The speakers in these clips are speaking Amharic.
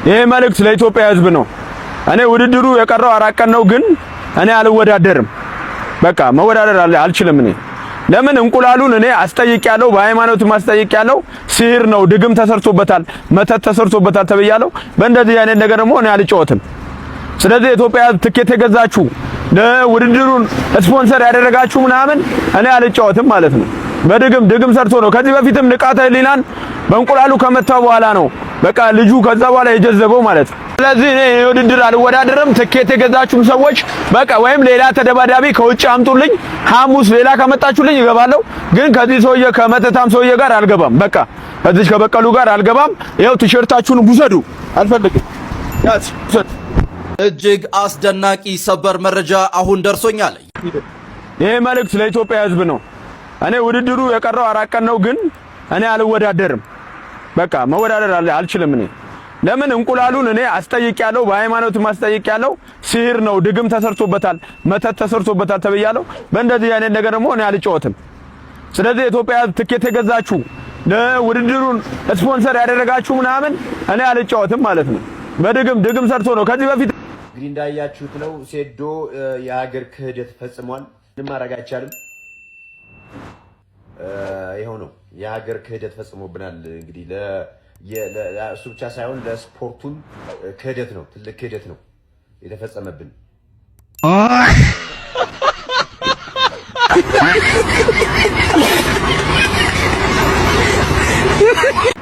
ይሄ መልእክት ለኢትዮጵያ ሕዝብ ነው። እኔ ውድድሩ የቀረው 4 ቀን ነው፣ ግን እኔ አልወዳደርም። በቃ መወዳደር አልችልም። እኔ ለምን እንቁላሉን እኔ አስጠይቄያለሁ፣ በሃይማኖት ማስጠይቄያለሁ። ሲህር ነው፣ ድግም ተሰርቶበታል፣ መተት ተሰርቶበታል ተብያለሁ። በእንደዚህ አይነት ነገር ደግሞ እኔ አልጫወትም። ስለዚህ ኢትዮጵያ ትኬት የገዛችሁ ለውድድሩን ስፖንሰር ያደረጋችሁ ምናምን እኔ አልጫወትም ማለት ነው። ድግም ሰርቶ ነው። ከዚህ በፊትም ንቃተ ህሊናን በእንቁላሉ ከመታ በኋላ ነው በቃ ልጁ ከዛ በኋላ የጀዘበው ማለት ነው። ስለዚህ እኔ ውድድር አልወዳደርም። ትኬት የገዛችሁም ሰዎች በቃ ወይም ሌላ ተደባዳቢ ከውጭ አምጡልኝ። ሐሙስ ሌላ ከመጣችሁልኝ እገባለሁ። ግን ከዚህ ሰውዬ ከመተታም ሰውዬ ጋር አልገባም። በቃ ከዚህ ከበቀሉ ጋር አልገባም። ይኸው ቲሸርታችሁን ውሰዱ። አልፈልግም። እጅግ አስደናቂ ሰበር መረጃ አሁን ደርሶኛል። ይሄ መልእክት ለኢትዮጵያ ሕዝብ ነው። እኔ ውድድሩ የቀረው 4 ቀን ነው፣ ግን እኔ አልወዳደርም። በቃ መወዳደር አልችልም። እኔ ለምን እንቁላሉን እኔ አስጠይቄያለሁ፣ በሃይማኖት ማስጠይቄያለሁ። ሲህር ነው፣ ድግም ተሰርቶበታል፣ መተት ተሰርቶበታል ተብያለሁ። በእንደዚህ አይነት ነገር ደግሞ እኔ አልጫወትም። ስለዚህ ኢትዮጵያ ትኬት የገዛችሁ ለውድድሩን ስፖንሰር ያደረጋችሁ ምናምን እኔ አልጫወትም ማለት ነው። ድግም ሰርቶ ነው። ከዚህ በፊት እንግዲህ እንዳያችሁት ነው። ሴዶ የሀገር ክህደት ፈጽሟል። ምንም ማድረግ አይቻልም። ይሄው ነው የሀገር ክህደት ፈጽሞብናል። እንግዲህ እሱ ብቻ ሳይሆን ለስፖርቱም ክህደት ነው፣ ትልቅ ክህደት ነው የተፈጸመብን።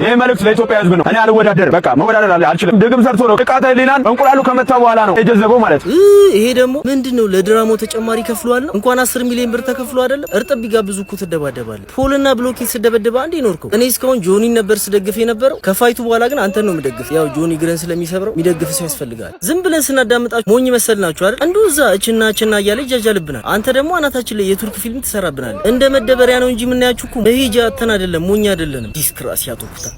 ይሄ መልእክት ለኢትዮጵያ ሕዝብ ነው። እኔ አልወዳደርም። በቃ መወዳደር አልችልም። ድግም ሰርቶ ነው። ንቃተ ህሊናን እንቁላሉ ከመታ በኋላ ነው የጀዘበው ማለት ነው። ይሄ ደግሞ ምንድነው? ለድራማው ተጨማሪ ከፍሏል ነው። እንኳን 10 ሚሊዮን ብር ተከፍሎ አይደለም እርጥብ ቢጋብዙ እኮ ትደባደባለህ። ፖልና ብሎኬት ስደበደባ አንዴ ኖርከው። እኔ እስካሁን ጆኒ ነበር ስደግፍ የነበረው። ከፋይቱ በኋላ ግን አንተን ነው የምደግፍ። ያው ጆኒ ግረን ስለሚሰብረው የሚደግፍ ሰው ያስፈልጋል። ዝም ብለን ስናዳምጣችሁ ሞኝ መሰልናችሁ አይደል? አንዱ እዛ እችና እያለ ይጃጃልብናል። አንተ ደግሞ አናታችን ላይ የቱርክ ፊልም ትሰራብናለህ። እንደ መደበሪያ ነው እንጂ የምናያችሁ እኮ በሂጃ አተን አይደለም፣ ሞኝ አይደለንም። ዲስክራስ ያቶኩታ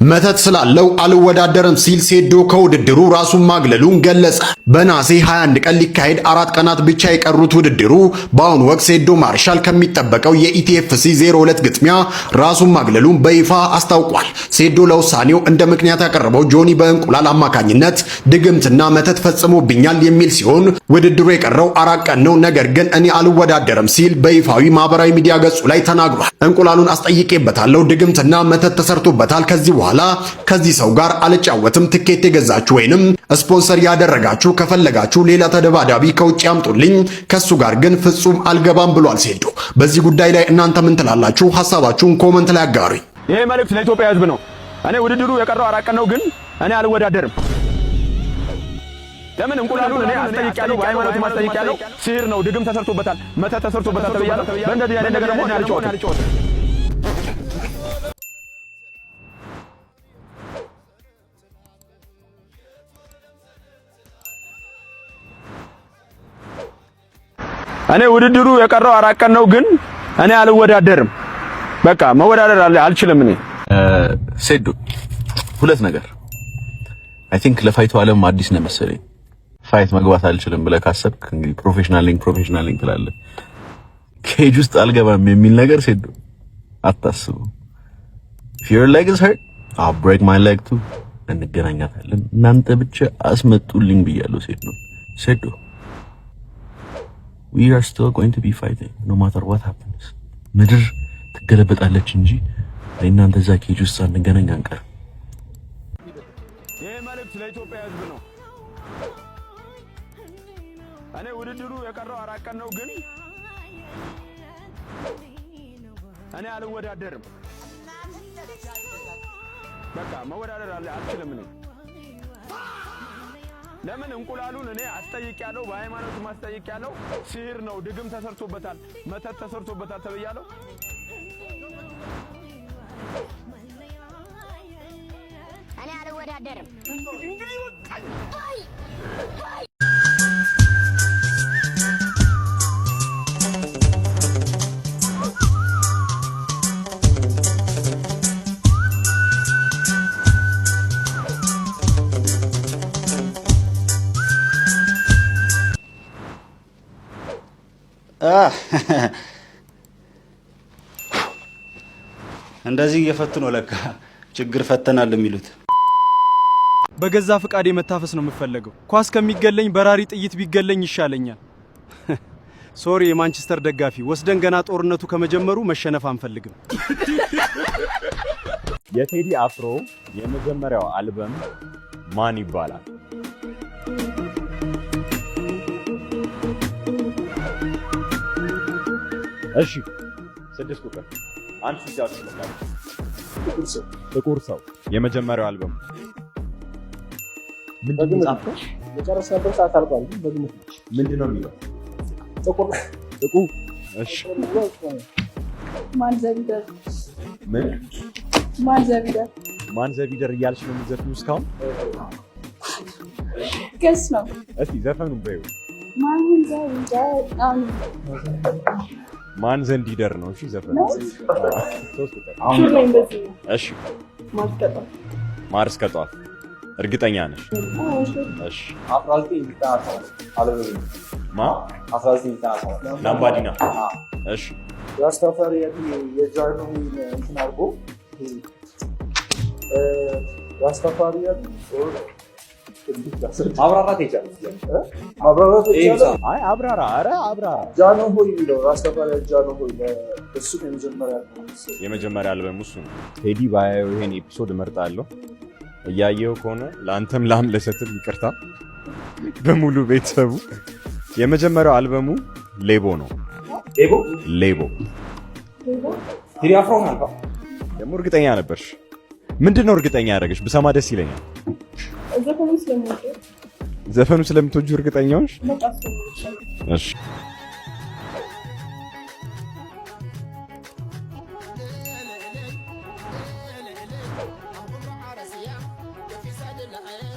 መተት ስላለው አልወዳደርም ሲል ሴዶ ከውድድሩ ራሱን ማግለሉን ገለጸ። በነሐሴ 21 ቀን ሊካሄድ 4 ቀናት ብቻ የቀሩት ውድድሩ በአሁኑ ወቅት ሴዶ ማርሻል ከሚጠበቀው የኢቲኤፍሲ 02 ግጥሚያ ራሱን ማግለሉን በይፋ አስታውቋል። ሴዶ ለውሳኔው እንደ ምክንያት ያቀረበው ጆኒ በእንቁላል አማካኝነት ድግምትና መተት ፈጽሞብኛል የሚል ሲሆን ውድድሩ የቀረው 4 ቀን ነው፣ ነገር ግን እኔ አልወዳደርም ሲል በይፋዊ ማህበራዊ ሚዲያ ገጹ ላይ ተናግሯል። እንቁላሉን አስጠይቄበታለሁ፣ ድግምትና መተት ተሰርቶበታል። ከዚህ ሰው ጋር አልጫወትም። ትኬት የገዛችሁ ወይንም ስፖንሰር ያደረጋችሁ ከፈለጋችሁ ሌላ ተደባዳቢ ከውጭ ያምጡልኝ፣ ከሱ ጋር ግን ፍጹም አልገባም ብሏል ሴዶ። በዚህ ጉዳይ ላይ እናንተ ምን ትላላችሁ? ሐሳባችሁን ኮመንት ላይ አጋሩኝ። ይሄ መልእክት ለኢትዮጵያ ሕዝብ ነው። እኔ ውድድሩ የቀረው 4 ቀን ነው፣ ግን እኔ አልወዳደርም። ለምን እንቁላሉን እኔ አስጠይቄያለሁ፣ በሃይማኖት ማስጠይቄያለሁ። ሲህር ነው፣ ድግም ተሰርቶበታል፣ መተት ተሰርቶበታል ተብያለሁ። በእንደዚህ አይነት ነገር ደግሞ እኔ አልጫወትም። እኔ ውድድሩ የቀረው 4 ቀን ነው፣ ግን እኔ አልወዳደርም። በቃ መወዳደር አልችልም። እኔ ሴዶ ሁለት ነገር አይ ቲንክ ለፋይቱ ዓለም አዲስ ነው መሰለኝ። ፋይት መግባት አልችልም ብለህ ካሰብክ እንግዲህ ፕሮፌሽናል ሊንክ ትላለህ። ኬጅ ውስጥ አልገባም የሚል ነገር ሴዶ አታስቡ። if your leg is hurt I'll break my leg too። እንገናኛታለን። እናንተ ብቻ አስመጡልኝ ብያለሁ ሴዶ we are still going to be fighting no matter what happens። ምድር ትገለበጣለች እንጂ እናንተ እዛ ኬጅ ውስጥ አንገናኝ አንቀር። ይሄ መልእክት ለኢትዮጵያ ሕዝብ ነው። እኔ ውድድሩ የቀረው 4 ቀን ነው፣ ግን እኔ አልወዳደርም። በቃ መወዳደር አልችልም። እኔ ለምን እንቁላሉን እኔ አስጠይቄያለሁ፣ በሃይማኖት ማስጠይቄያለሁ። ሲህር ነው፣ ድግም ተሰርቶበታል፣ መተት ተሰርቶበታል ተብያለሁ። እኔ አልወዳደርም። እንደዚህ እየፈቱ ነው ለካ ችግር ፈተናል የሚሉት። በገዛ ፍቃዴ መታፈስ ነው የምፈልገው። ኳስ ከሚገለኝ በራሪ ጥይት ቢገለኝ ይሻለኛል። ሶሪ የማንቸስተር ደጋፊ፣ ወስደን ገና ጦርነቱ ከመጀመሩ መሸነፍ አንፈልግም። የቴዲ አፍሮ የመጀመሪያው አልበም ማን ይባላል? እሺ 6 ቁጥር አንድ ሲዛው ይችላል። ጥቁር ሰው የመጀመሪያው አልበም ምንድነው የጻፈው? የጨረሰበት ሰዓት አልቋል። በግምት ምንድነው የሚለው? ጥቁር እሺ ማንዘቢደር ምን ማንዘቢደር እያልሽ ነው የምትዘፍኚው እስካሁን? ገስ ነው። እስቲ ዘፈኑን በይው። ማን ዘንድ ይደር ነው። እሺ ዘፈኑ 3 ቁጥር እሺ ማርስ ከጧፍ እርግጠኛ ነሽ? እሺ 19 ላምባዲና እሺ ያስተፈሪ የጃኑ እንትን አድርጎ ያስተፈሪ አብራራት ይቻላል። አይ አብራራ። ኧረ አብራራ። ጃኑ ሆይ ነው ያስተፈሪ ጃኑ ሆይ እሱ የመጀመሪያ አልበም እሱ ነው። ቴዲ ባየው ይሄን ኤፒሶድ እመርጣለሁ። እያየው ከሆነ ለአንተም ለአምለሰትም ይቅርታ በሙሉ ቤተሰቡ። የመጀመሪያው አልበሙ ሌቦ ነው። ሌቦ ቴዲ አፍሮ ነው። ደግሞ እርግጠኛ ነበርሽ? ምንድነው እርግጠኛ ያደረገሽ? ብሰማ ደስ ይለኛል። ዘፈኑ ስለምትወጁ እርግጠኛ ነሽ? እሺ I